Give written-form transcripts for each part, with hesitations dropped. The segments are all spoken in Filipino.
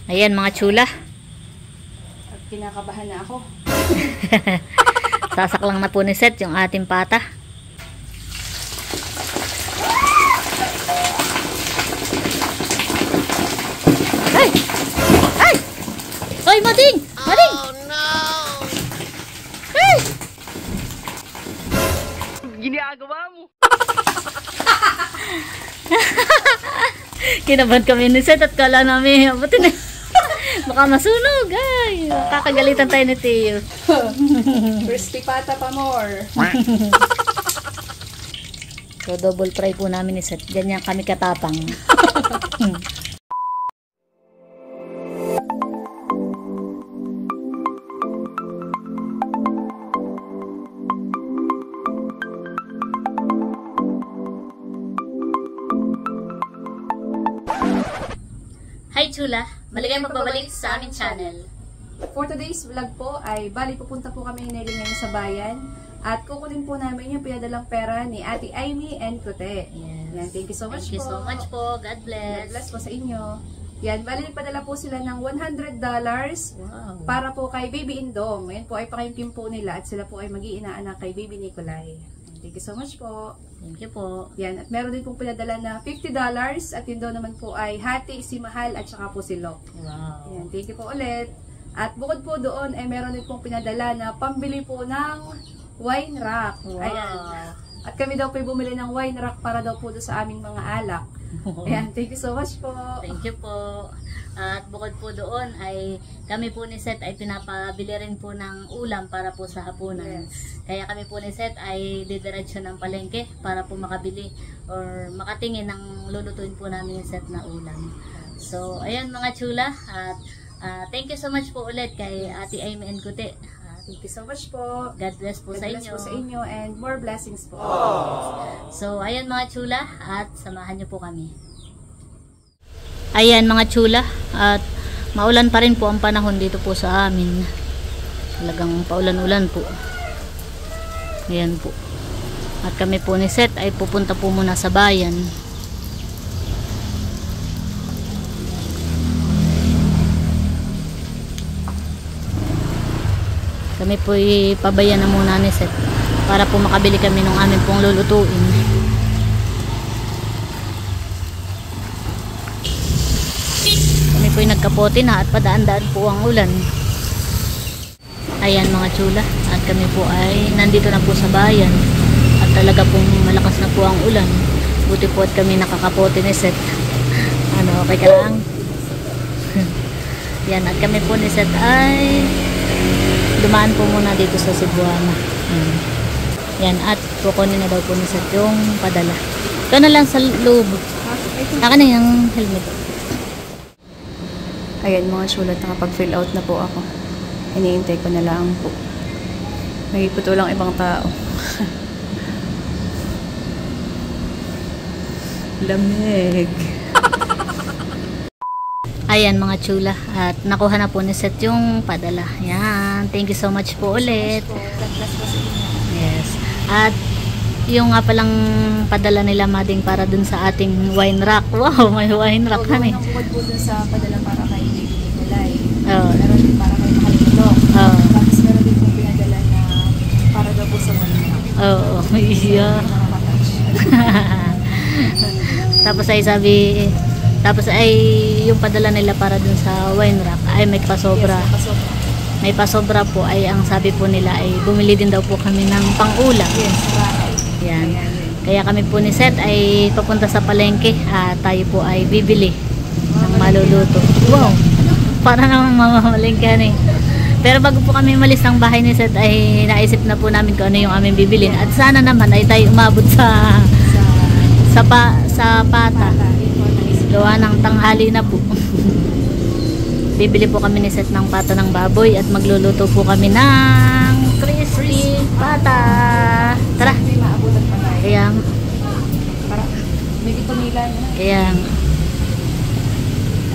Ayan mga chula. At kinakabahan na ako. Sasaklang na po ni Seth yung ating pata. Ay! Ay! Hoy, Mading! Mading! Oh no! Ay! Ginagawa mo! Kinabahan kami ni Seth at kala namin abutin na. Baka masunog. Ay, kakagalitan tayo ni Teo. Crispy pata pa more. So, double fry po namin ni Seth. Ganyan kami katapang. Hi chula! Maligayang pagbabalik sa aming channel. For today's vlog po ay bali pupunta po kami ni Nelly ngayon sa bayan at kukunin po namin yung pinadalang pera ni Ate Amy and Kute. Yes. Yan, thank you so much Thank you po. so much po. God bless. God bless po sa inyo. Yan, bali nagpadala po sila ng $100 Wow. para po kay Baby Indong. Ngayon po ay pakimkim po nila at sila po ay mag-iinaanak kay Baby Nicolay. Thank you so much po. Thank you po. Yan, at meron din pong pinadala na $50 at yun daw naman po ay hati, si Mahal at saka po si Lok. Wow. Yan, thank you po ulit. At bukod po doon ay meron din pong pinadala na pambili po ng wine rack. Wow. Ayan. At kami daw po bumili ng wine rack para daw po doon sa aming mga alak. Ayan, thank you so much po. Thank you po. At bukod po doon ay kami po ni Seth ay pinapabili rin po ng ulam para po sa hapunan. Yes. Kaya kami po ni Seth ay didiretso ng palengke para po makabili or makatingin ng lulutuin po namin ni Seth na ulam. So, ayan mga chula. At thank you so much po ulit kay Ate Amy and Kute. Thank you so much po. God bless po God sa bless inyo. po sa inyo and more blessings po. So, ayan mga chula at samahan niyo po kami. Ayan mga chula at maulan pa rin po ang panahon dito po sa amin. Talagang paulan-ulan po. Ayan po. At kami po ni Seth ay pupunta po muna sa bayan. Kami po ipabayan na muna ni Seth para po makabili kami ng amin pong lulutuin. Kami po nagkapote na at padaan-daan po ang ulan. Ayan mga chula. At kami po ay nandito na po sa bayan. At talaga pong malakas na po ang ulan. Buti po at kami nakakapote ni Seth. Ano, okay ka lang? Yan, at kami po ni Seth ay dumaan po muna dito sa Cebuana. Yan, at kukunin na daw po ni Seth yung padala. Ito na lang sa loob. Naka na yung helmet. Ayan mga sulat, nakapag-fill out na po ako. Iniintay ko na lang po. May putulang ibang tao. Lamig. Ayan mga chula. At nakuha na po ni Seth yung padala. Yan. Thank you so much po ulit. God bless po sa inyo. Yes. At yung nga palang padala nila Mading para dun sa ating wine rack. Wow, may wine rack kami. Ang bukod po dun sa padala para kay Baby Nicolay. Oo. Meron din para kay Makalito. Oo. Tapos meron din po pinadala na para daw po sa wine rack. Oo. Yeah. Tapos ay sabi, tapos ay yung padala nila para dun sa wine rack ay may pasobra. Yes, nakasobra. May pasobra po ay ang sabi po nila ay bumili din daw po kami ng pang-ulam. Yes, bahay. Yan. Kaya kami po ni Seth ay papunta sa palengke at tayo po ay bibili ng maluluto. Wow! Para namang mamamalengkehan eh. Pero bago po kami malis ng bahay ni Seth ay naisip na po namin kung ano yung aming bibilin. At sana naman ay tayo umabot sa pata. Gawa ng tanghali na po. Bibili po kami ni Seth ng pata ng baboy at magluluto po kami ng crispy pata. Tara! May maabutan pa tayo. Kaya, Para may ipamilan na. kaya,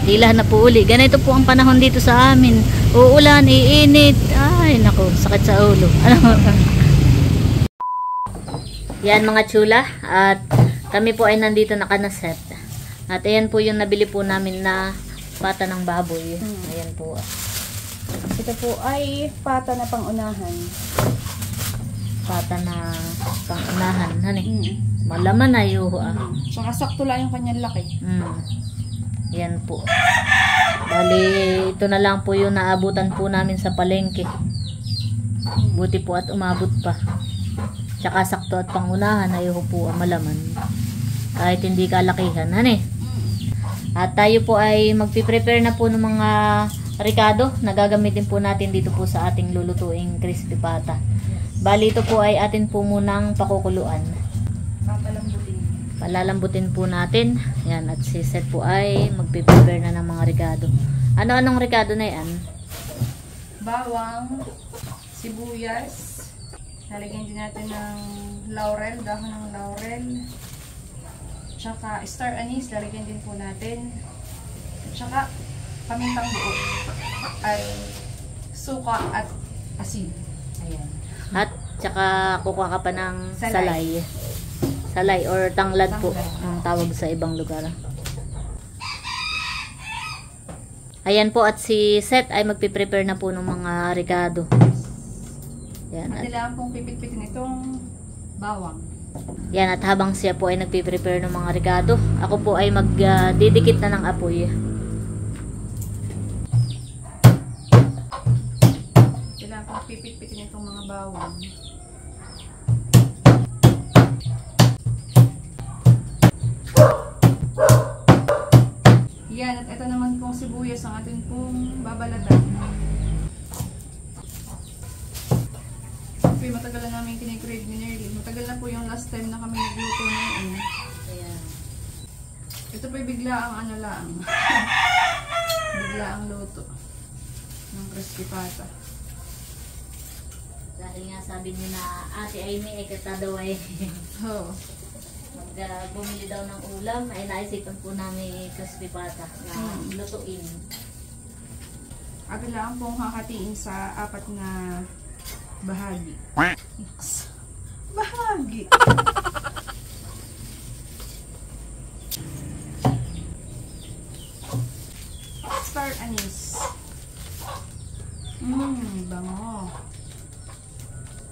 tila na po uli. Ganito po ang panahon dito sa amin. Uulan, iinit. Ay, naku, sakit sa ulo. Ano? Yan mga chula, at kami po ay nandito nakanaset. At ayan po yung nabili po namin na pata ng baboy. Ayan po. Ito po ay pata na pangunahan. Pata na pangunahan. Hani? Malaman na yun. Tsaka sakto lang yung kanyang laki. Yan po. Bali, ito na lang po yung naabutan po namin sa palengke. Buti po at umabot pa. Tsaka sakto at pangunahan, ayoko po malaman. Kahit hindi kalakihan, hani? At tayo po ay magpiprepare na po ng mga ricado na gagamitin po natin dito po sa ating lulutuing crispy pata. Bali, ito po ay atin po munang pakukuluan. Palalambutin po natin. Yan, at si Seth po ay magpiprepare na ng mga ricado. Ano-anong ricado na yan? Bawang, sibuyas, lalagyan din natin ng laurel, dahon ng laurel, tsaka star anise, lalagyan din po natin, tsaka pamintang buo, at suka at asin. Ayan. At tsaka kukuha ka pa ng Salay. salay. Salay or tanglad po ang tawag sa ibang lugar. Ayan po, at si Seth ay magpiprepare na po ng mga ricado. Yan, At at, kailangan pong pipit-pitin itong bawang. yan, at habang siya po ay nagpiprepare ng mga ricado, ako po ay magdidikit na ng apoy. Kailangan pong pipit-pitin itong mga bawang. Yan, at ito naman pong sibuyas ang atin pong babalatan. Okay, matagal na namin kinikrave ni Nerly. Matagal na po yung last time na kami nagluto na yun. Ayan. Ito po bigla ang ano lang. Bigla ang luto ng crispy pata. Dahil nga sabi niyo na ate Amy ay katadaw ay Oh. bumili daw ng ulam, ay naisipan po namin crispy pata na lutuin. At kailangan pong hakatiin sa 4 na bahagi. Bahagi! Star anise. Bango.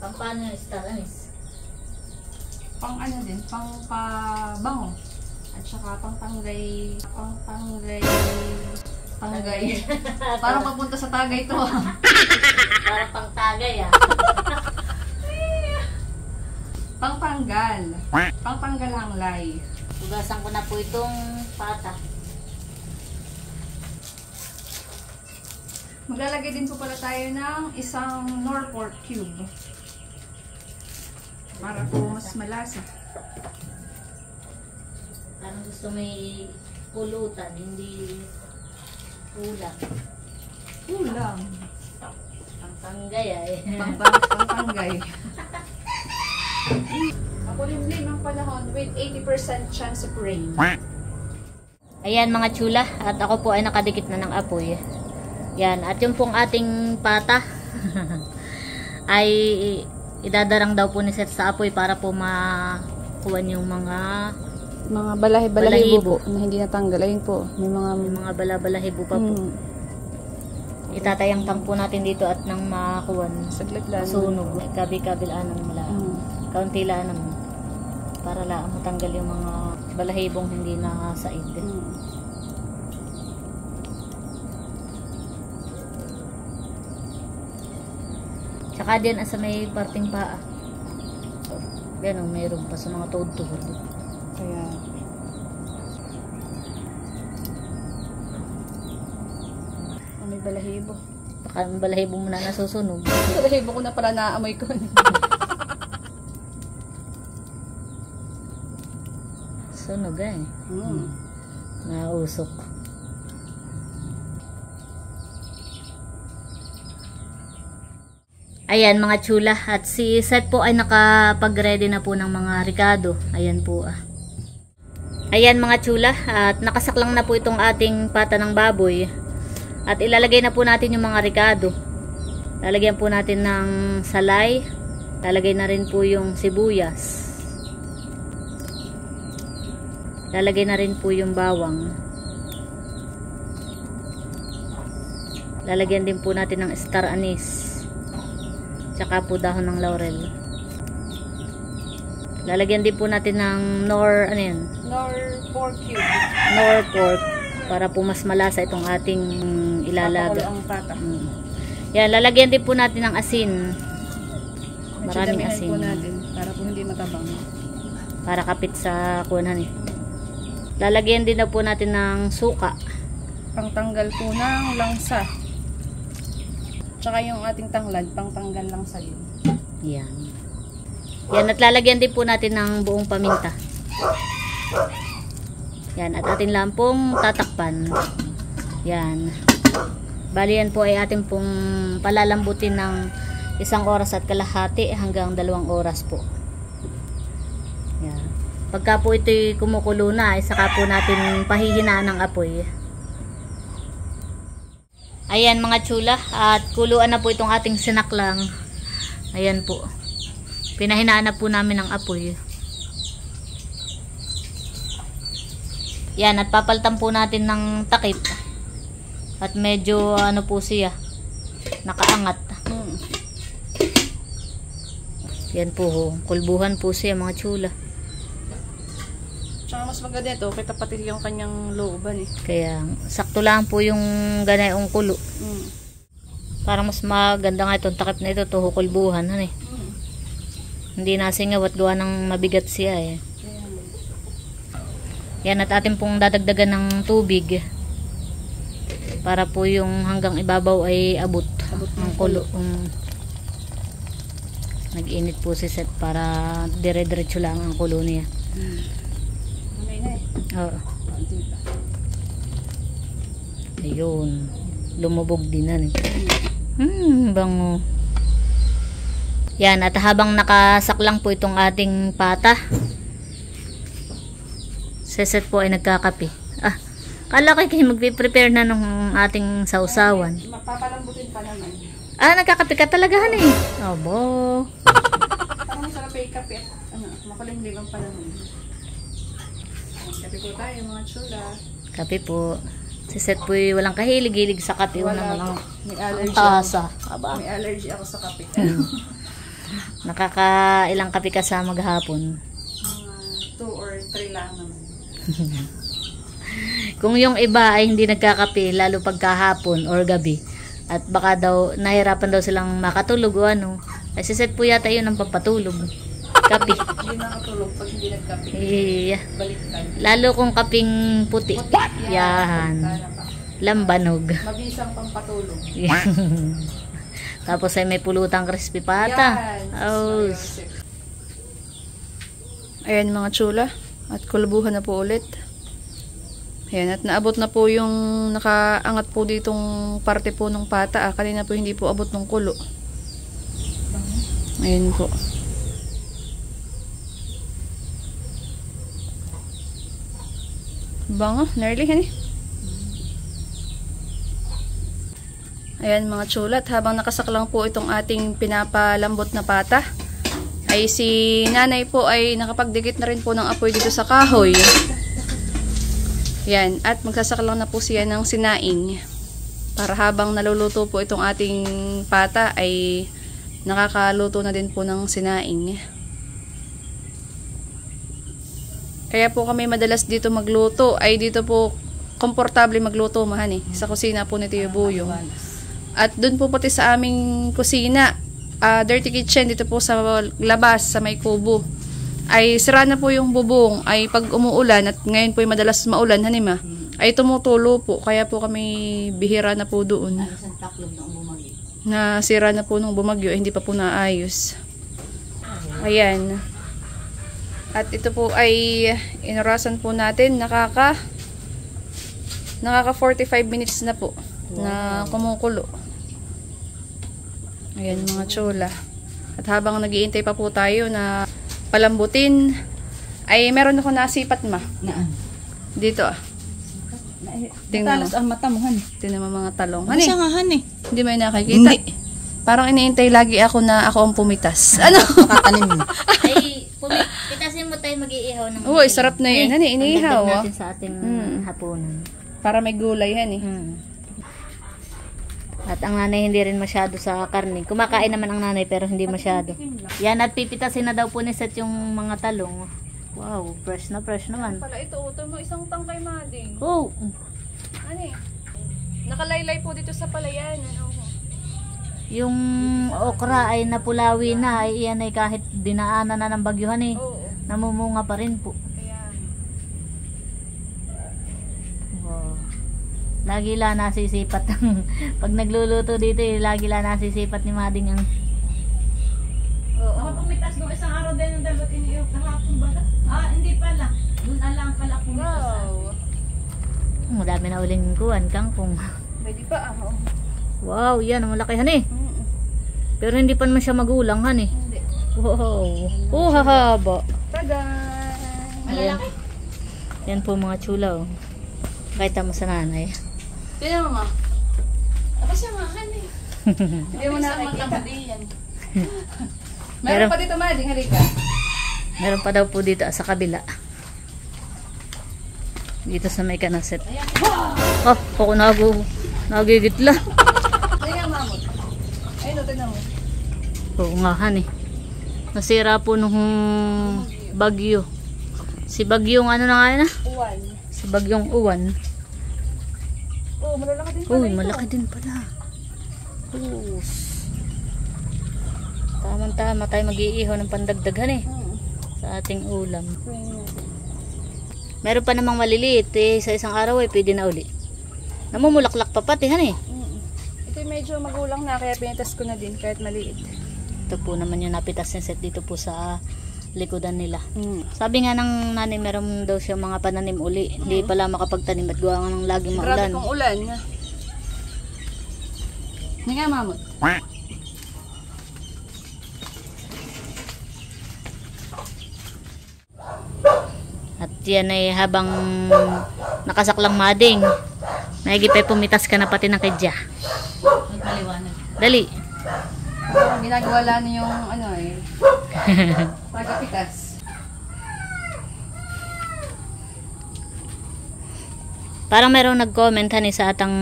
Paano yung star anise? Pang ano din, pang pabango. At saka pang panggay. Parang papunta sa tagay to. Parang pang tagay Pangtanggal. Pangtanggal hanglay. Tugasan ko na po itong pata. Maglalagay din po pala tayo ng isang Norfolk cube. Para po mas malasa. Parang gusto may pulutan, hindi ulam. Ulam. Pang tanggay Pangtanggay. Makulimlim ang panahon with 80% chance of rain. Ayan mga chula, at ako po ay nakadikit na ng apoy. Yan, at yung pong ating pata ay idadarang daw po ni Seth sa apoy para po makuha yung mga balahibo po na hindi natanggal. Ayun po, may mga balahibo pa po. Itatayang-tang po natin dito at nang makakuha saglit lang. sunog, kabi-kabilaan mo lang. Kaunti lang naman. Para lang matanggal yung mga balahibong hindi na said. Tsaka din sa may parting paa. Yan o, mayroon pa sa mga tuhod-tuhod. Kaya may balahibo. Baka ang balahibo mo na nasusunog. Balahibo ko na pala naamoy ko. Sunog nausok. Ayan mga chula, at si Seth po ay nakapag-ready na po ng mga ricado. Ayan po Ayan mga chula, at nakasaklang na po itong ating pata ng baboy. At ilalagay na po natin yung mga ricado. Lalagyan po natin ng salay. Lalagay na rin po yung sibuyas. Lalagay na rin po yung bawang. Lalagyan din po natin ng star anise. Tsaka po dahon ng laurel. Lalagyan din po natin ng nor pork cube. Nor pork para po mas malasa itong ating ilalaga. Ang pata. Yan, lalagyan din po natin ng asin. Maraming Damihan asin. po natin para po hindi matabang. Para kapit sa kunan eh. Lalagyan din na po natin ng suka. Pangtanggal po ng langsa. Tsaka yung ating tanglad, pangtanggal langsa din. Yan. Yan, at lalagyan din po natin ng buong paminta. Yan, at atin lang pong tatakpan. Yan. Bali yan po ay ating pong palalambutin ng 1 oras at kalahati hanggang 2 oras po. Yan. Pagka po ito'y kumukulo na, ay saka po natin pahihinaan ng apoy. Ayan mga chula, at kuluan na po itong ating sinaklang. Ayan po. Pinahinaan na po namin ng apoy. Yan, at papalitan po natin ng takip. At medyo ano po siya, nakaangat. Yan po ho, kulbuhan po siya mga chula. Tsaka mas maganda ito, kita pati yung kanyang looban eh. Kaya sakto lang po yung ganayong kulo. Para mas maganda nga itong takip na ito, to kulbuhan han eh. Hindi nasingaw at gawa ng mabigat siya eh. Yan, at atin pong dadagdagan ng tubig para po yung hanggang ibabaw ay abot ng kulo. Nag-init po si Seth para dire-diretso lang ang kulo niya. Oo. Ayun, lumubog din na eh. Bango. Yan, at habang nakasaklang po itong ating pata, si Seth po ay nagkakape. Kala ko kayo magpiprepare na ng ating sausawan. Mapapalambutin pa naman. Nagkakape ka talaga han eh. Abo. Parang masarap ay kape at makulimlim ang panahon. Kape po tayo mga chula. Kape po. Si Seth po ay walang kahilig-hilig sa kape. Wala. May allergy tasa. ako. May allergy ako sa kape. Nakakailang kape ka sa maghapon? 2 or 3 lang naman. Kung yung iba ay hindi nagkakape, lalo pagkahapon or gabi, at baka daw nahirapan daw silang makatulog o ano, ay si Seth po yata yun ang pampatulog. Kape. Hindi nakatulog pag hindi nagkape. Yeah. Baliktad. Lalo kung kaping puti. Yan. Lambanog. Mabisang pampatulog. Tapos ay may pulutang crispy pata. Oh. Ayan mga chula. At kulbuhan na po ulit. Ayan, at naabot na po yung nakaangat po ditong parte po ng pata. Kanina po hindi po abot ng kulo. Ayan po. Bango, nearly yan eh. Ayan mga chulat, habang nakasaklang po itong ating pinapalambot na pata, ay si nanay po ay nakapagdikit na rin po ng apoy dito sa kahoy. Yan, at magsasaklang na po siya ng sinaing. Para habang naluluto po itong ating pata ay nakakaluto na din po ng sinaing. Kaya po kami madalas dito magluto, ay dito po komportable magluto mahan eh, sa kusina po ni Tio Buyong. At dun po pati sa aming kusina, dirty kitchen dito po sa labas, sa may kubo, ay sira na po yung bubong. Ay pag umuulan, at ngayon po ay madalas maulan, hanima, ay tumutulo po. Kaya po kami bihira na po doon. Na sira na po nung bumagyo, hindi pa po naayos. Ayan. At ito po ay inurasan po natin, nakaka 45 minutes na po na kumukulo. Ayan mga chula. At habang nag-iintay pa po tayo na palambutin, ay meron ako nasipat ma. Dito tingnan mo. Ang mata mo, han. Tingnan mo mga talong. Ano siya nga, han eh? Hindi mo nakikita? Hindi. Parang iniintay lagi ako na ako ang pumitas. Ano? Kakanin mo. Ay, pitasin mo tayo mag-iihaw ihaw ng Oo, sarap na yun. Hani, inihaw. Pagdagdag natin sa ating hapunan. Para may gulay yan eh. At ang nanay hindi rin masyado sa karne. Kumakain naman ang nanay pero hindi masyado. Yan, at pipitasin na daw po ni Seth yung mga talong. Wow, fresh naman. Pala ito, ito mo isang tangkay mading. Oh, Ano eh? Nakalaylay po dito sa palayan. Ano? yung okra ay napulawi na. Ay yan ay kahit dinaanan na ng bagyuhan eh. Oo. Namumunga pa rin po. Kaya, Wow. Lagi lang nasisipat. Pag nagluluto dito eh, lagi lang nasisipat ni Mading ang... oo. Pumitas nung isang araw din yung dalawat iniyok kahapon ba? Hindi pala. Doon alang pala pumitas. Wow. Madami na uling kuwan, kangkong. Pwede pa ah. Wow, yan, malaki han eh. Pero hindi pa naman siya magulang han eh. Hindi. Wow. Oh, hahaba. Tada! Ayan. Yan po mga chula oh. Kahit mo sa nanay. Tignan mo nga. Tapos siya nga, eh. Hindi mo nakikita. Meron Pero- pa dito, Mading. Halika. Meron pa daw po dito sa kabila. Dito sa may kanaset. Oh, ako nagigitla. Tingnan, mamot. Ayun, o, tignan mo. Oo nga han eh. Nasira po nung bagyo. Si bagyong ano na nga yun ah? Uwan. Si bagyong uwan. Oh, malalaki din pala Uy, ito. malaki din pala. Us. Tama tayo mag-iihaw ng pandagdagan eh. Sa ating ulam. Meron pa namang maliliit eh. Sa isang araw eh, pwede na uli. Namumulaklak pa pati han eh. Ito medyo magulang na, kaya pinitas ko na din kahit maliit. Ito po naman yung napitas na set dito po sa likodan nila. Sabi nga ng nanay, meron daw siya mga pananim uli. Hindi pala makapagtanim at gawa nga ng laging Grabe maulan. kong ulan. Hindi nga, mamot. At yan ay habang nakasaklang Mading, naigipay pumitas ka na pati ng kidya. Dali. Ginagawa lang yung ano eh. Pagkapitas. Parang merong nag-comment hani sa atang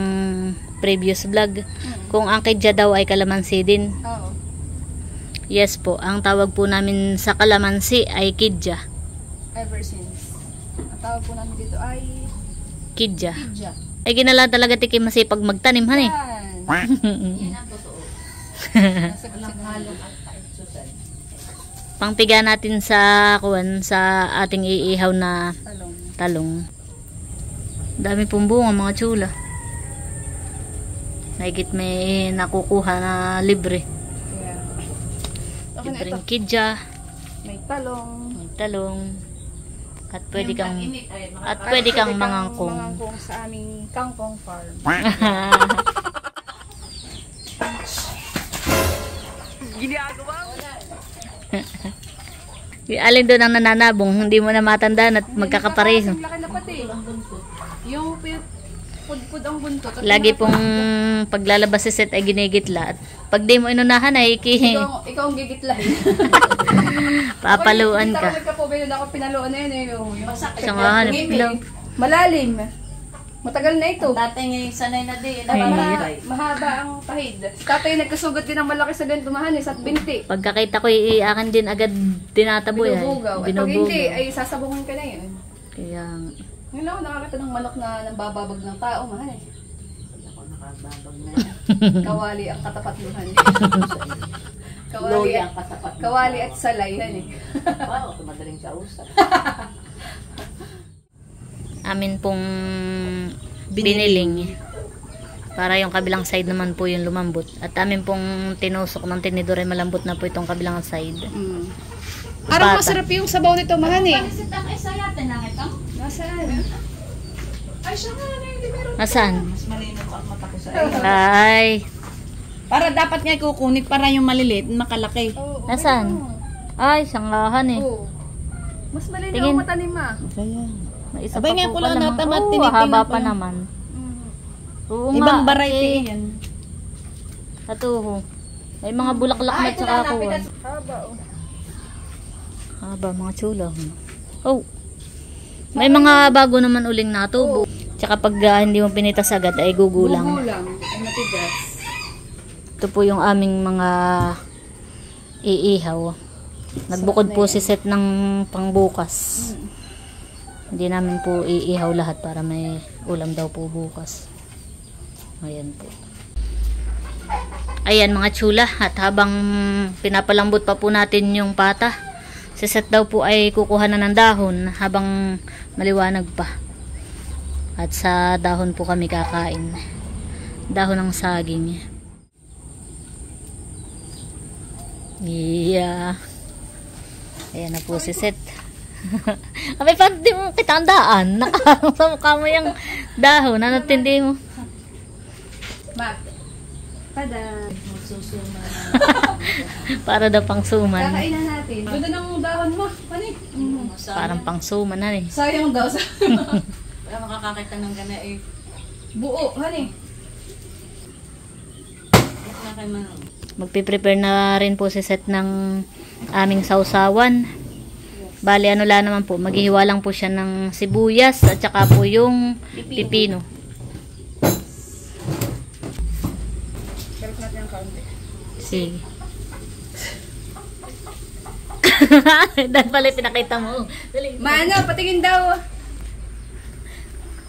previous vlog kung ang kidya daw ay kalamansi din. Oo. Yes po, ang tawag po namin sa kalamansi ay kidya. Ever since. Ang tawag po namin dito ay Kidya. Pidja. Ay ginala talaga tiki masipag magtanim han eh. Yan. Nasa halong at kaitsusan. Pangpiga natin sa kuwan sa ating iihaw na Talong. talong. Dami pong bunga mga chula. Mahigit may nakukuha na libre. Kaya. Okay na ito. Libreng kidya, May talong. may talong, at pwede kang mangangkong. Mangangkong sa aming kangkong farm. Alin doon ang nananabong, hindi mo na matandaan at magkakapareho. Ang laki na pati. Yung pudpud ang buntot. At Lagi yung- pong paglalabas si Seth ay ginigitla. At pag di mo inunahan ay Ikaw ang gigitlahin. papaluan ka. Ako po, ganyan ako pinaluan na yun eh. Yung Siya nga hanap daw. malalim. Matagal na ito. Tatay ngayon sanay na din. Mahaba ang pahid. Tatay nagkasugat din ng malaki sa ganito mahanis at binti. Pagkakita ko akin din agad tinataboy ay. Binubugaw. At pag hindi, ay sasabungan ka na yun. Kaya Ngayon ako nakakita ng manok na nambababag ng tao, mahanis. Ako nakababag na. Kawali ang katapatluhan. Kawali Loya at, ang katapat. kawali at salay. Yan eh. Wow, madaling kausap. amin pong biniling para yung kabilang side naman po yung lumambot. At amin pong tinusok ng tinidor ay malambot na po itong kabilang side. Parang Bata. masarap yung sabaw nito, mahani. Nasaan? Ay, siya nga na hindi meron. Nasaan? Mas malinaw ang mata ko sa iyo. Ay, Para dapat nga kukunit para yung maliliit, makalaki. Oo, nasaan? Ay, sanggahan eh. Oo. Mas malinaw Tingin. ang matanim ah. Kaya. May isa Abay pa nga po ko lang pala mga- natamat, Oo, tinitingnan haba ko pa lang. naman. Oo Ibang nga, variety eh. yan. Atuho. May mga bulaklak na tsaka kuwan. Haba oh. Haba mga chula. Oh. May mga bago naman uling natubo. Tsaka pag hindi mo pinitas agad ay gugulang. Gugulang. Ay matigas. Ito po yung aming mga iihaw. Nagbukod po si Seth ng pangbukas. Hindi namin po iihaw lahat para may ulam daw po bukas. Ayan po. Ayan mga chula. At habang pinapalambot pa po natin yung pata, si Seth daw po ay kukuha na ng dahon habang maliwanag pa. At sa dahon po kami kakain. Dahon ng saging. Yeah. Ayan na po si Seth. Abay, parang di mo kitandaan. Nakaharang sa mukha mo yung dahon. Ano tindi mo? Ma. Tada. Magsusuma. Para daw pang suman. Kakainan natin. Ganda ng dahon mo. Panik. Parang pang suman na eh. Sayang daw. Wala makakakita ng gana eh. Buo. Hani. Wala kayo man. Magpiprepare na rin po si Seth ng aming sausawan. Bali, ano lang naman po, maghihiwa lang po siya ng sibuyas at saka po yung pipino. Sarap natin ang kaunti. Sige. Dahil pala pinakita mo. Dali. Ma, ano? Patingin daw.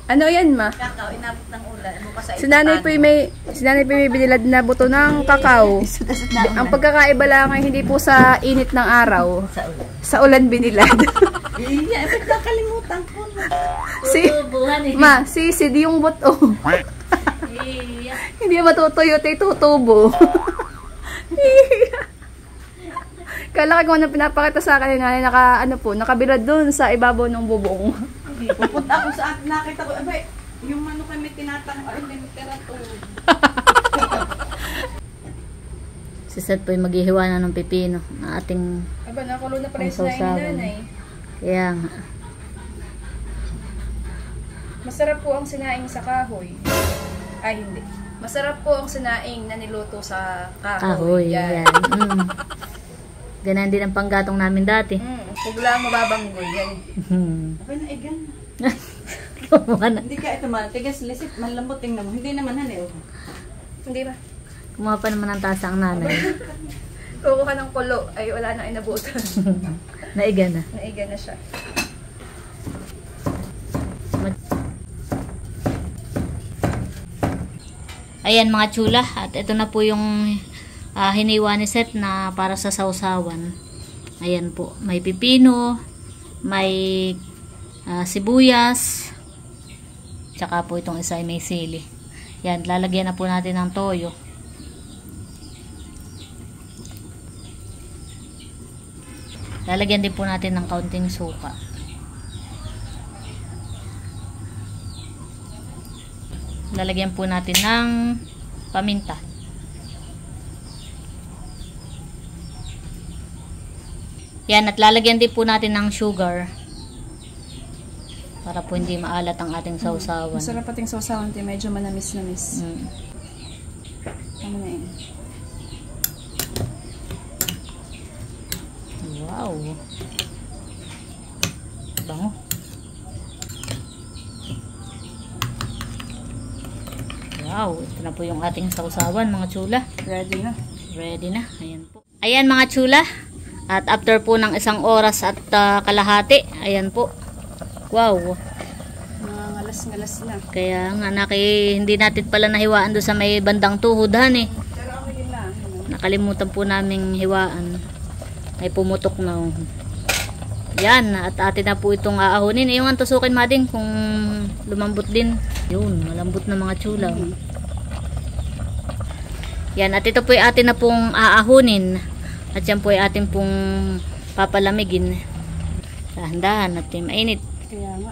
Ano yan, ma? Kakao, inabot ng ulan. Bukas ay Si nanay po may binilad na buto ng kakao. Ang pagkakaiba lang ay hindi po sa init ng araw. Sa ulan binilad. iya, bakit nakalimutan ko na. Tutubuhan eh. Ma, sisid yung buto. Iya. Hindi matutuyo, tutubo. Kala ko na pinapakita sa akin na nakabilad doon sa ibabaw ng bubong. Pupunta ako sa akin, nakita ko, abay, yung manok ay may tinatang, ay may literatur. Si Seth po ay maghihiwa na ng pipino na ating Aba, nakulo na pala yung sinaing ni nanay. Kaya nga. Masarap po ang sinaing sa kahoy. Ay, hindi. Masarap po ang sinaing na niluto sa kahoy. Kahoy. Yan. Ganyan din ang panggatong namin dati. Huwag lang mababanggoy. Yan. Abay, naigan. Kumuha na. Hindi ka ito tigas lisip, malambot tingnan mo. Hindi naman hani, oh. Hindi ba? Kumuha pa naman ang tasa ang nanay. Kukuha ng kulo. Ay, wala nang inabutan. Naiga na. Naiga na siya. Ayan mga chula. At ito na po yung hiniwa ni Seth na para sa sausawan. Ayan po. May pipino. May sibuyas. Tsaka po itong isa ay may sili. Yan. Lalagyan na po natin ng toyo. Lalagyan din po natin ng kaunting suka. Lalagyan po natin ng paminta. Yan, at lalagyan din po natin ng sugar. Para po hindi maalat ang ating sausawan. Masarap pating sausawan. Medyo manamis-namis. Tama na yun. Wow. Bango. Wow, ito na po yung ating sausawan mga chula. Ready na. Ready na. Ayan po. Ayan mga chula. At after po ng 1 oras at kalahati, ayan po. Wow. Ngalas-ngalas na. Kaya nga hindi natin pala nahiwaan doon sa may bandang tuhod eh. Pero okay din na. Nakalimutan po naming hiwaan. Ay pumutok na. Yan, at atin na po itong aahonin. Yung tusukin mading kung lumambot din. Yun, malambot na mga chula. Yan, at ito po ay atin na pong aahonin. At yan po ay atin pong papalamigin. Dahan-dahan at mainit. Kaya nga.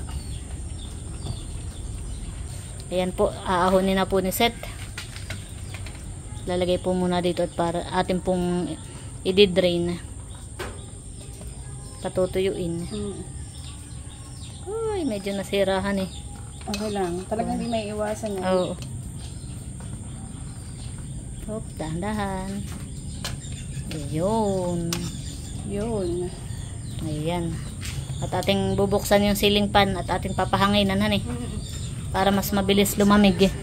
Ayan po, aahonin na po ni Seth. Lalagay po muna dito at para atin pong i-drain. Patutuyuin. Uy, medyo nasirahan eh. Okay lang. Talagang hindi may iwasan. Oo. Hop, dahan-dahan. Ayun. Yun. Ayan. At ating bubuksan yung ceiling fan at ating papahanginan han eh. Para mas mabilis lumamig eh.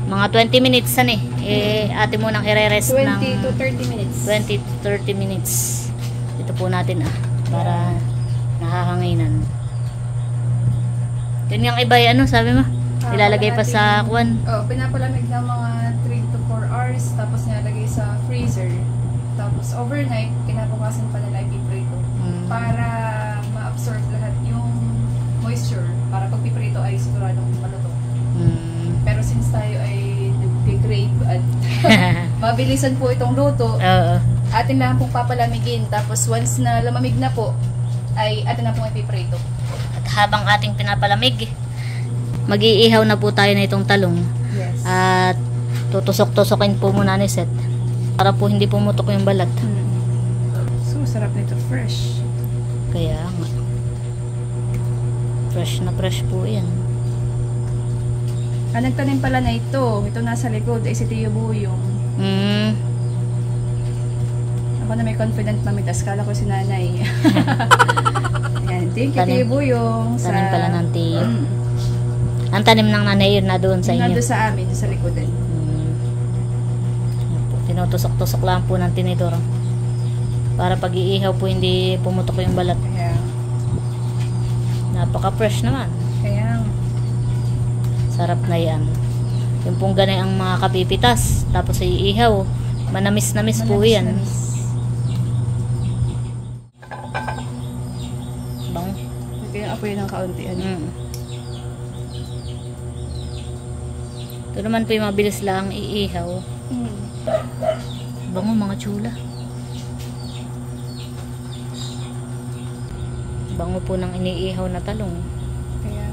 Mga 20 minutes han eh. Atin munang i-rest 20 ng to 30 minutes. 20 to 30 minutes. Ito po natin para nahahanginan. Yun yung iba ano sabi mo? Ilalagay pa sa kwan. Oh, pinapalamig ng mga 3 to 4 hours tapos nilalagay sa freezer. Tapos overnight, kinabukasan pa nila ipiprito para ma-absorb lahat yung moisture para pag piprito ay siguradong maluto. Pero since tayo ay nag-degrade at mabilisan po itong luto, atin lang pong papalamigin. Tapos once na lamamig na po, ay atin na pong ipiprito. At habang ating pinapalamig, mag-iihaw na po tayo na itong talong. Yes. At tutusok-tusokin po muna ni Seth para po hindi pumutok yung balat. So, sarap nito. Fresh. Kaya nga. Fresh na fresh po yan. Nagtanim pala na ito. Ito nasa likod ay si Tio Buyong. Ako na may confident mamitas. Kala ko si nanay. Ayan. Thank you, Tio Buyong. Tanim pala ng tiyo. Ang tanim ng nanay yun na doon sa inyo. Nandun sa amin, sa likod din. Tinutusok-tusok lang po ng tinidor. Para pag iihaw po hindi pumutok yung balat. Kaya, napaka-fresh naman. kaya, Sarap na yan. Yung pong ganay ang mga kapipitas. Tapos iihaw. Manamis-namis po yan. Bang. Kaya apoy ng kaunti. Ito naman po yung mabilis lang iihaw. Bango mga chula. Bango po ng iniihaw na talong. Kaya,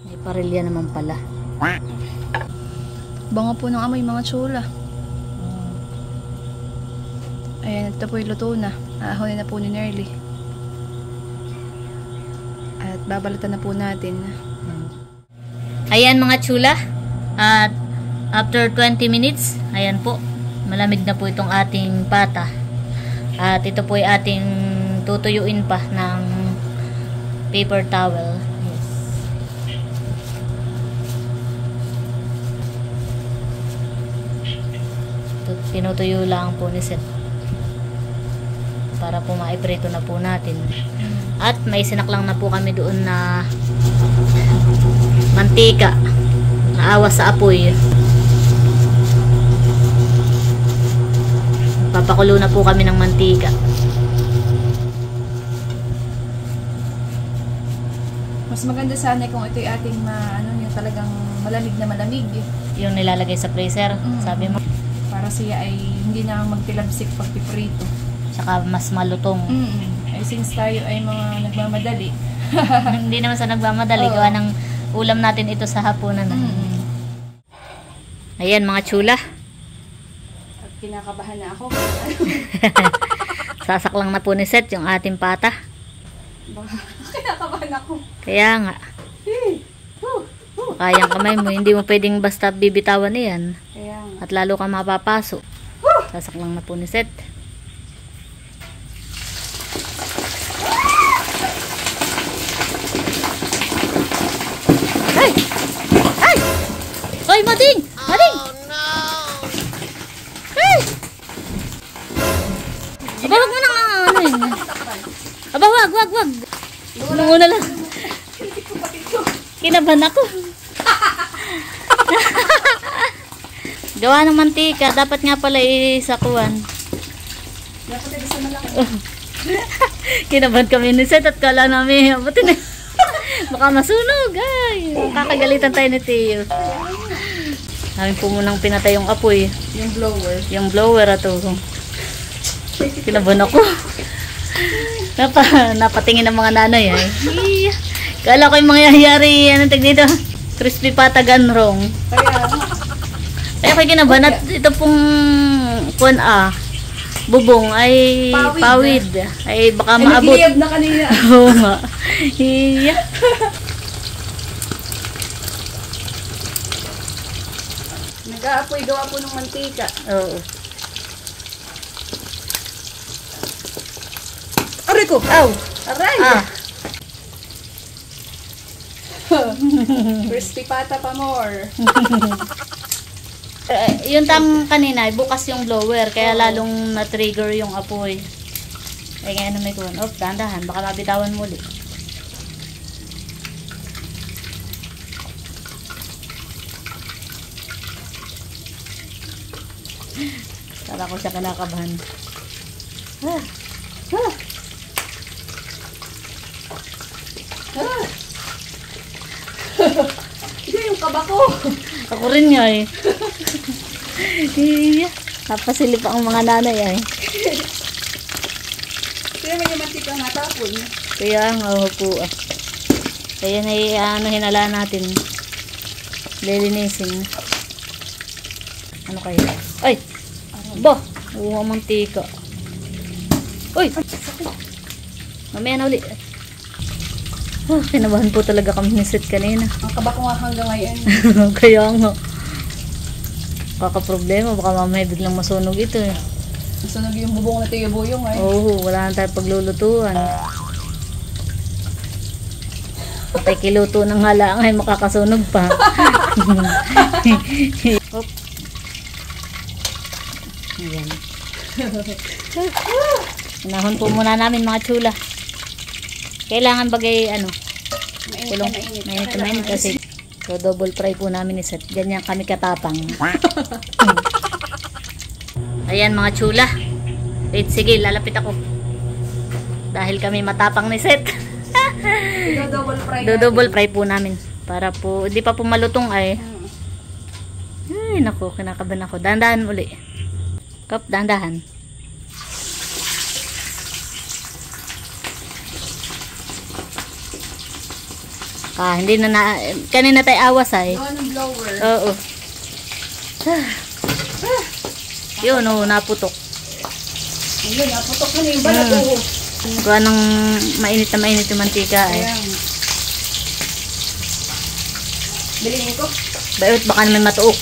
May parilya naman pala. bango po ng amoy mga tsula. Ayan, ito po yung luto na. Aahon na po ni Nerly. At babalatan na po natin. Ayan mga chula. At after 20 minutes, ayan po. Malamig na po itong ating pata. At ito po ay ating tutuyuin pa ng paper towel. Yes. Tinutuyo lang po ni Seth. Para po maiprito na po natin. At may sinaklang na po kami doon na mantika na awas sa apoy. Papakulo na po kami ng mantika. Mas maganda sana kung ito'y ating yung talagang malamig na malamig. Yung nilalagay sa freezer, sabi mo. Para siya ay hindi na magtilabsik pag piprito. Tsaka mas malutong. Ay since tayo ay mga nagmamadali. Hindi naman sa nagmamadali. Gawa ng ulam natin ito sa hapunan. Ayan mga chula. At kinakabahan na ako. Sasaklang na po ni Seth yung ating pata. Kinakabahan ako. Kaya nga. Kayang kamay mo. Hindi mo pwedeng basta bibitawan yan. Kaya nga. At lalo ka mapapaso. Sasaklang na po ni Seth. Ay! Ay! Ay, Mading! Mading! Oh, no! Ay! Aba, wag mo na ano yun. Aba, wag. Muna lang. Kinabahan ako. Gawa ng mantika. Dapat nga pala isakuan. Dapat ay sa malaki. Kinabahan kami ni Seth at kala namin abutin eh. Baka masunog. Ay, kakagalitan tayo ni Tio. Namin po munang pinatay yung apoy. Yung blower. Yung blower ato. Kinabahan ako. Napatingin ng mga nanay ay. Kala ko yung mangyayari, anong tag dito? Crispy pata ganrong. Kaya ko kinabahan at ito pong bubong ay pawid. Ay baka maabot. Nagiliyab na kanina. Oo nga. Iya. Nag-aapoy gawa po ng mantika. Oo. Aray ko! Aw! Aray! Ah, Crispy pata pa more. yung kanina, bukas yung blower, kaya lalong na-trigger yung apoy. Ay, ngayon na may kuwan. Oh, dahan-dahan, baka mabitawan muli. Kala ko siya kinakabahan. Ah, ah. Hindi yung kaba ko. Ako rin nga eh. Iya. Napasilip ang mga nanay ay. Kaya may mantika natapon. Kaya nga po ah. Kaya na hinala natin. Lilinisin. Ano kaya? Ay! Ba! Uha mantika. Uy! Mamaya na uli. Ah, kinabahan po talaga kami ni Seth kanina. Ang kaba ko nga hanggang ngayon. Kaya nga. Kakaproblema. Baka mamaya biglang masunog ito eh. Masunog yung bubong na tiyo buyong eh. Oo, wala na tayo paglulutuan. Patay kiluto ng halang ay makakasunog pa. Op. Ayan. Inahon po muna namin mga chula. Kailangan bagay kulong. Mainit na mainit kasi. So double fry po namin ni Seth. Ganyan kami katapang. Ayan mga chula. Wait, sige, lalapit ako. Dahil kami matapang ni Seth. Double fry. Double fry po namin. Para po, hindi pa po malutong ay. Ay, naku, kinakabahan ako. Dahan-dahan uli. Kap, dahan-dahan. Hindi na kanina tayo awas ay. Gawa ng blower. Oo. Yun, naputok. Ayun, naputok na yung balat. Gawa ng mainit na mainit yung mantika ay. Ayan. Bilhin ko. Bayot, baka naman matuok.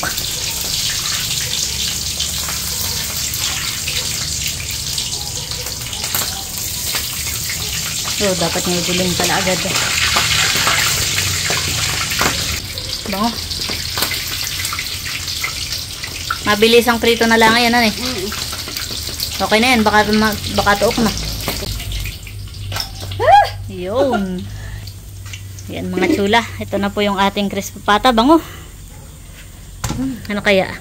So, dapat nga ibuling pala agad. Bango. Mabilis ang prito na lang yan, ano eh. Okay na yan, baka tuok na. Yun. Yan mga chula. Ito na po yung ating crispy pata. Bango. Ano kaya?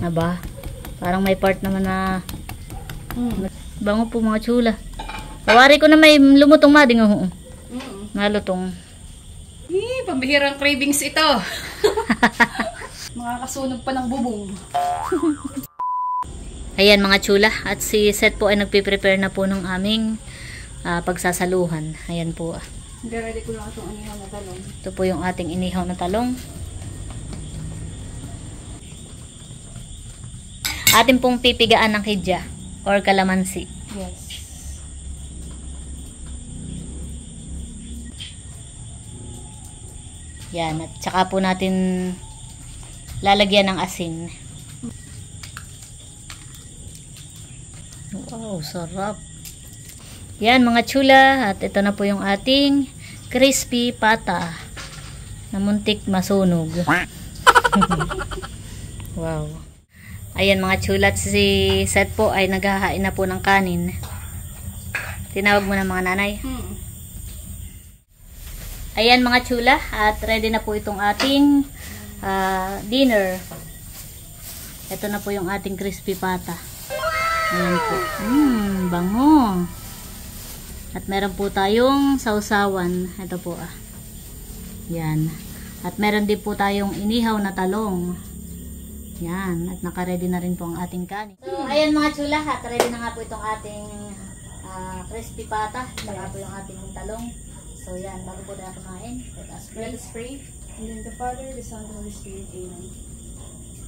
Aba, parang may part naman na bango po mga chula. Tawari ko na may lumutong mading. Nalutong. Pambihirang cravings ito. Makakasunog pa ng bubong. Ayan mga chula. At si Seth po ay nagpiprepare na po ng aming pagsasaluhan. Ayan po. Ready ko lang itong inihaw na talong. Ito po yung ating inihaw na talong. Atin pong pipigaan ng kidya or kalamansi. Yes. Yan. At saka po natin lalagyan ng asin. Wow, sarap. Yan mga chula. At ito na po yung ating crispy pata na muntik masunog. Wow. Ayan mga chula. At si Seth po ay naghahain na po ng kanin. Tinawag mo na mga nanay. Ayan mga chula, at ready na po itong ating dinner. Ito na po yung ating crispy pata. Ayan po. Bango. At meron po tayong sausawan. Ito po Yan. At meron din po tayong inihaw na talong. Yan. At naka-ready na rin po ang ating kanin. So, ayan mga chula, at ready na nga po itong ating crispy pata. Saka po yung ating talong. So yan, bago po tayo kumain, Let us pray. In the name of the Father, the Son, and the Holy Spirit. Amen.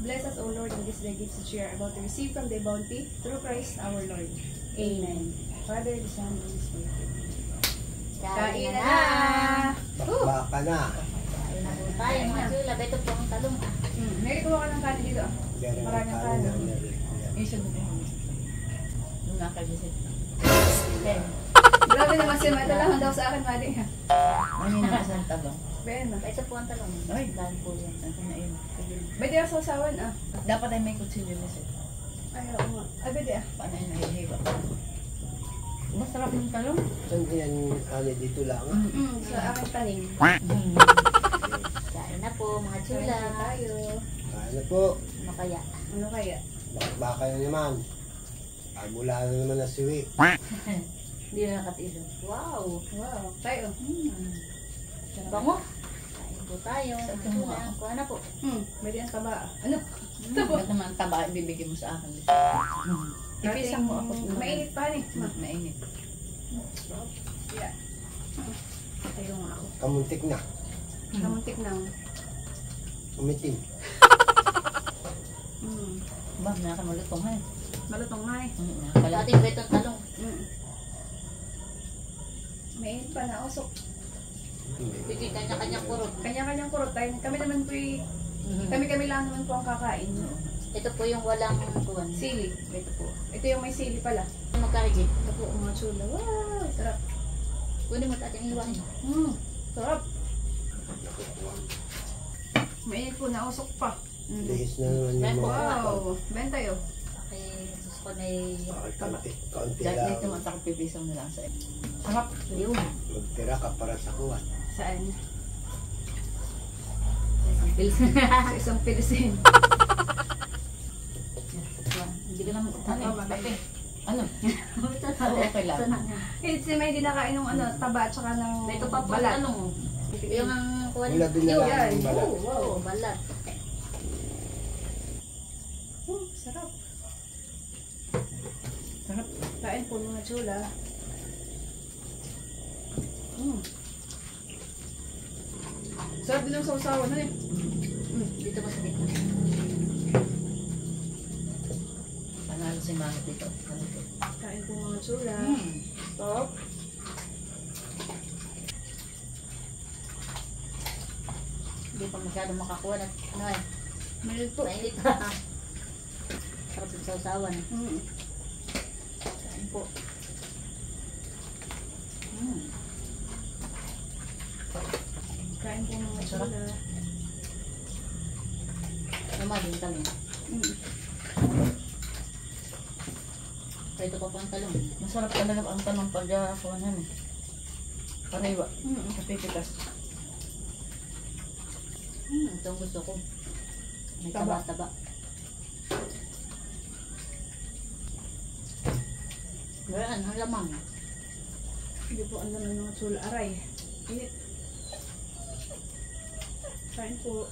Bless us, O Lord, in this day gifts which we are about to receive from thy bounty, through Christ our Lord. Amen. Father, the Son, and the Holy Spirit. Kain na! Baka na. Kain na po tayo mga chula. Ito po ang talong Mary, kuha ka ng kanin dito Maraming kanin. Meron. Isa mo. Yung nakagisip. Grabe naman si Mata lang daw sa akin, Mali. Ano na sa tabang? Ben, Ito po ang talong. Ay. Dahil po yan. Ano na yun? pwede ako sausawan ah. Dapat ay may kutsilyo na siya. Ay, oo nga. Ay, pwede ah. Paano yun nahihiwa? Masarap yung talong. Saan yan, ano, dito lang ah? Sa aking tanim. Kain na po mga chula. Kain na tayo. Kaya na po. Ano kaya? Ano kaya? Baka na naman. Mula na naman na siwi. Hindi na nakatisan. Wow. Wow. Tayo. Bango. Kain po tayo. Sa Mga tingin mo chula. ako. Kuha na po. Pwede ang taba. Ano? Ba't naman taba ibibigay mo sa akin? Ipisang mo ako. Mainit pa ni. Mainit. Yeah. Tayo nga ako. Kamuntik na. Kamuntik na. Umitim. Ba, nakamalutong ha. Malutong nga eh. Dati ba itong talong? Mainit pa na usok. Pwede kanya-kanya kurot. Kanya-kanyang kurot tayo. Kami naman po kami lang naman po ang kakain. Ito po yung walang kuwan. Sili. Ito po. Ito yung may sili pala. Magkarigi. Ito po mga chula. Wow! Sarap. Kunin mo at ating iwain. Sarap. Mainit po na usok pa. Lihis na naman yung mga Wow! Ben tayo. Okay, gusto ko may kaunti Dahil lang. dito matakot pipisang na lang sa iyo. Sarap. yun. Magtira ka para sa kuwan. Saan? Isang pils. Sa isang pilisin. Hindi ka naman Ano? Ate? Ano? Oo, okay lang. Si May hindi nakain ng taba at saka ng Ito pa po balat. ano. Yung ang kuwan. Wala din na lang Yan. yung balat. Oo, balat. Sarap. Sarap. Kain po mga chula. Sarap din ang sausawan na eh. Dito ba sa dito? Panalo si Mama dito. Ano to? Kain po mga chula. Top. Hindi pa masyado makakuha na ano eh. Mainit po. Mainit pa. Sarap yung sausawan. Kain po. Kain po mga chula. Lumalim kami. Ito pa po ang talong. Masarap talaga ang tanong pag-kuhanan eh. Pariwa. Kapipitas. Ito ang gusto ko. May Taba. taba-taba. Ganyan, ang lamang. Hindi po ang laman mga chula. Aray. Init. Kain po.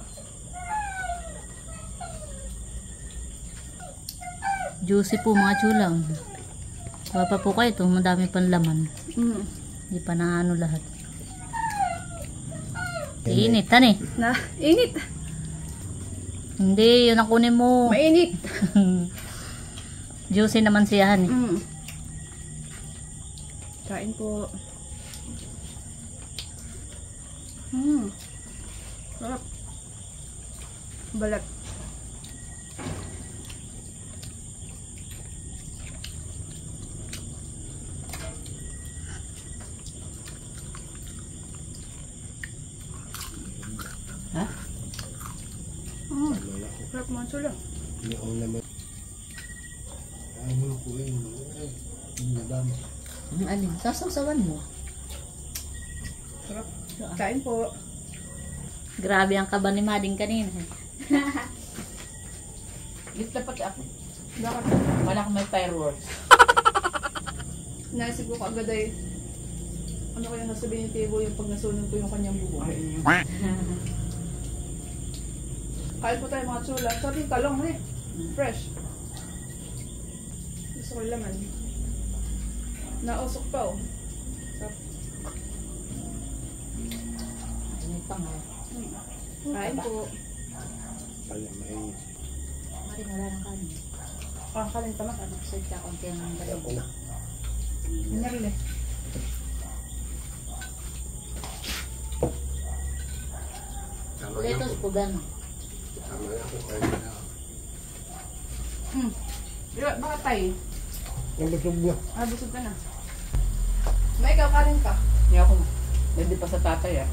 Juicy po mga chulang. Kuha pa po kayo ito. Madami pang laman. Hindi pa na ano lahat. Init, tani. Na, init. Hindi, yun ang kunin mo. Mainit. Juicy naman siya, eh. Kain po. Sarap. Balat. Ha? Sarap mga chula. Yung naman. Ano ko yun? Yung nabam. Ang alin? Sasawsawan mo. Sarap. Kain po. Grabe ang kaba ni Mading kanina. Dito pati ako. Bakit? Wala akong may fireworks. Naisip ko kaagad ay ano kaya nasabihin ni Tibo yung pag nasunog ko yung kanyang bubong. Kain po tayo mga chula. Sarap yung talong eh. Fresh. Gusto ko yung laman. Nausok pa oh. Sarap. May pang Kain po. Pala may Mading, wala nang kanin. Kain tama. Search ka konti ang ayaw ko talong. na. Mineral eh. Tama na Lettuce ako. po gano'n. Tama na ako. Kaya na. Bakit tayo? Nabusog na. Busog ka na. May ikaw kanin ka. Hindi ako. Hindi pa sa tatay ah.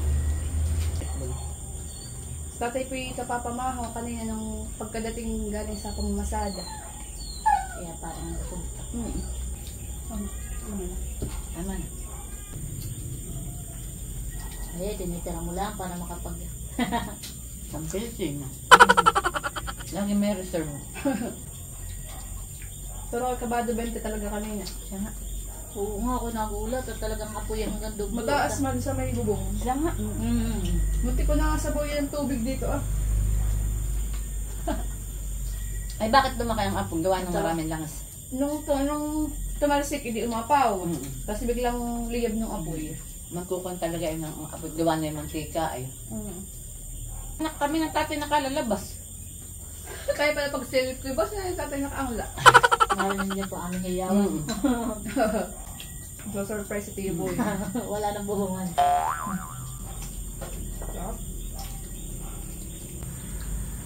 Tatay po yung kapapamahaw kanina nung pagkadating galing sa pamamasada. Kaya parang busog. Tama na. Ay, tinitira mo lang para makapag... Sampilsing na. Lagi may reserve. Pero kabado 20 talaga kanina. Siya nga. Oo nga, ako nagulat at talagang apoy hanggang dugo. Mataas man sa may bubong. Siya nga. Munti ko na nga sabuyan ng tubig dito ah. Ay bakit lumaki ang apong? Gawa ng maraming langas. Nung tumalsik, hindi umapaw. Mm. Kasi biglang liyab ng apoy. Magkukon talaga yun ng apong. Gawa na yung mantika ay. Anak kami ng tatay nakalalabas. Kaya pala pag silip ko, boss na yung tatay nakaangla. Narinig niya po aming hiyawan. So surprise si Tiyo Boy. Wala nang buhungan.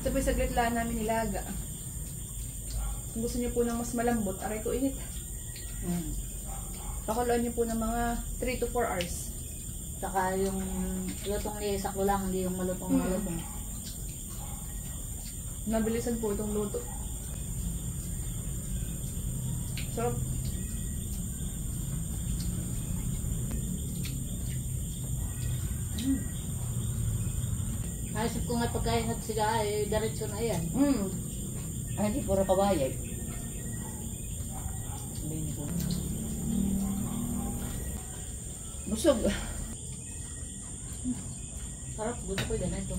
Ito po yung saglit lang namin nilaga. Kung gusto niyo po ng mas malambot, aray ko init. Pakuluan niyo po ng mga 3 to 4 hours. Saka yung lutong lisak ko lang, hindi yung malutong. Nabilisan po itong luto. Sarap. Naisip ko nga pagkain at siga ay diretso na yan. Ay hindi puro kabayay. Sabihin ko. Busog. Sarap, gusto ko yan ito.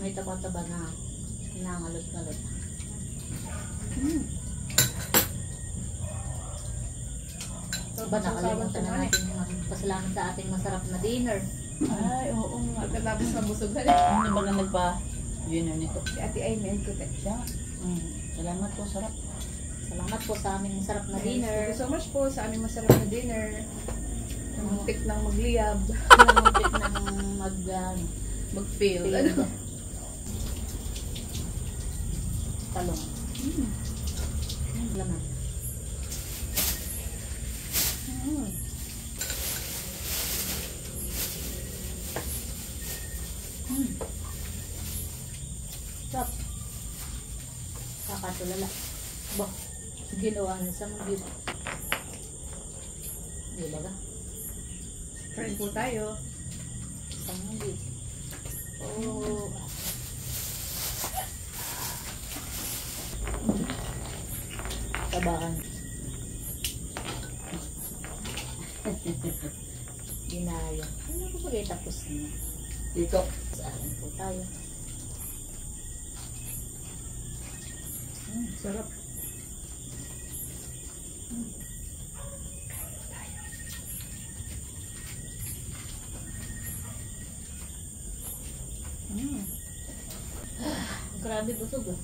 May taba-taba na nangalot-ngalot. Ba, nakalimutan na natin magpasalamat sa ating masarap na dinner. Ay oo nga. Pagkatapos mabusog ka Ano ba nga nagpa yun nito? Si Ate Amy and Kute. Siya nga. Salamat po, sarap. Salamat po sa aming masarap na Thank dinner. you so much po sa aming masarap na dinner. Muntik ng magliyab. Namumpit ng Mag-fail. fail. Ano? Talong. Laman. Sarap. Kakatulala. Ba, ginawa na sa mga gift. Di ba ka? Friend po tayo. Sa mga gift. Oh. Tabakan. Ginaya. Ano ko ba tapos na? Dito. Saan po tayo? Sarap. Grabe busog ah.